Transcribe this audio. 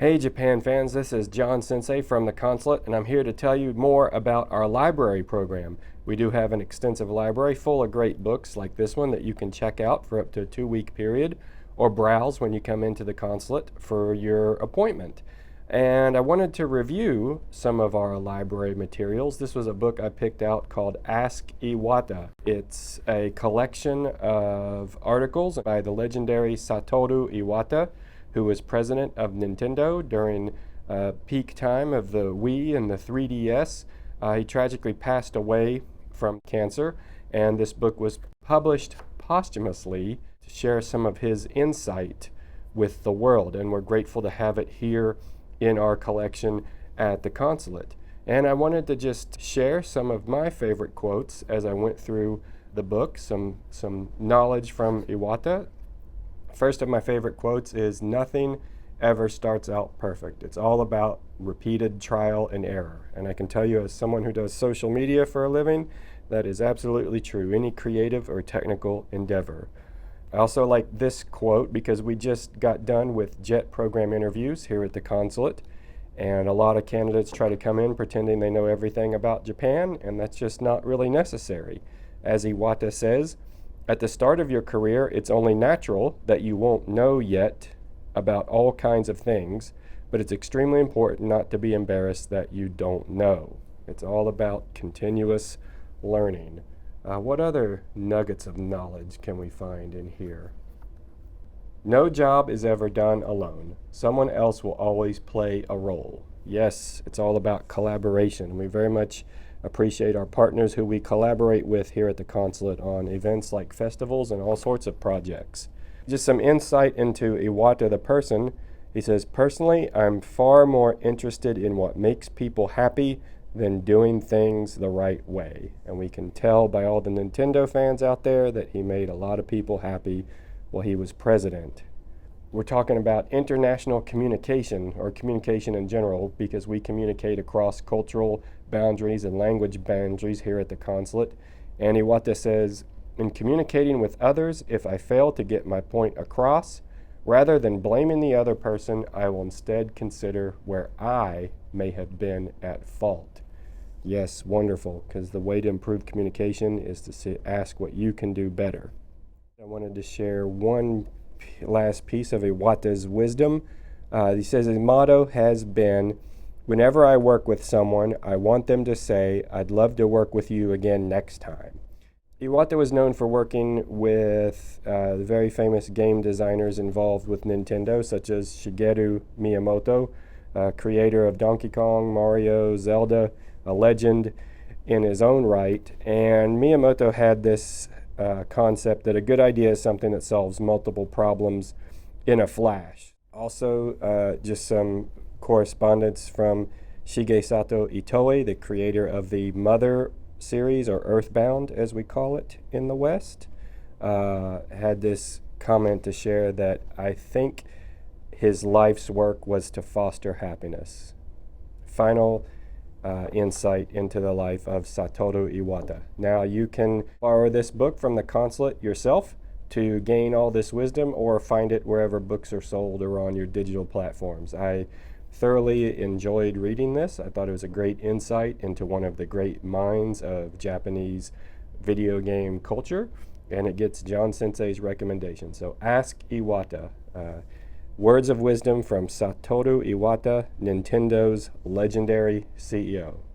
Hey Japan fans, this is Johnsensei from the Consulate, and I'm here to tell you more about our library program. We do have an extensive library full of great books like this one that you can check out for up to a 2-week period or browse when you come into the Consulate for your appointment. And I wanted to review some of our library materials. This was a book I picked out called Ask Iwata. It's a collection of articles by the legendary Satoru Iwata, who was president of Nintendo during peak time of the Wii and the 3DS. He tragically passed away from cancer, and this book was published posthumously to share some of his insight with the world, and we're grateful to have it here in our collection at the Consulate. And I wanted to just share some of my favorite quotes as I went through the book, some knowledge from Iwata. First of my favorite quotes is, "Nothing ever starts out perfect. It's all about repeated trial and error." And I can tell you, as someone who does social media for a living, that is absolutely true, any creative or technical endeavor. I also like this quote because we just got done with JET program interviews here at the Consulate, and a lot of candidates try to come in pretending they know everything about Japan, and that's just not really necessary. As Iwata says, at the start of your career, it's only natural that you won't know yet about all kinds of things, but it's extremely important not to be embarrassed that you don't know. It's all about continuous learning. What other nuggets of knowledge can we find in here? No job is ever done alone. Someone else will always play a role. Yes, it's all about collaboration. We very much appreciate our partners who we collaborate with here at the Consulate on events like festivals and all sorts of projects. Just some insight into Iwata the person. He says, "Personally, I'm far more interested in what makes people happy than doing things the right way." And we can tell by all the Nintendo fans out there that he made a lot of people happy while he was president. We're talking about international communication, or communication in general, because we communicate across cultural boundaries and language boundaries here at the Consulate. And Iwata says, "In communicating with others, if I fail to get my point across, rather than blaming the other person, I will instead consider where I may have been at fault." Yes, wonderful, because the way to improve communication is to ask what you can do better. I wanted to share one last piece of Iwata's wisdom. He says his motto has been, "Whenever I work with someone, I want them to say, 'I'd love to work with you again next time.'" Iwata was known for working with the very famous game designers involved with Nintendo, such as Shigeru Miyamoto, creator of Donkey Kong, Mario, Zelda, a legend in his own right. And Miyamoto had this concept that a good idea is something that solves multiple problems in a flash. Also, just some correspondence from Shigesato Itoi, the creator of the Mother series, or Earthbound as we call it in the West, had this comment to share that I think his life's work was to foster happiness. Final insight into the life of Satoru Iwata. Now you can borrow this book from the Consulate yourself to gain all this wisdom, or find it wherever books are sold or on your digital platforms. I thoroughly enjoyed reading this. I thought it was a great insight into one of the great minds of Japanese video game culture, and it gets Johnsensei's recommendation. So Ask Iwata. Words of wisdom from Satoru Iwata, Nintendo's legendary CEO.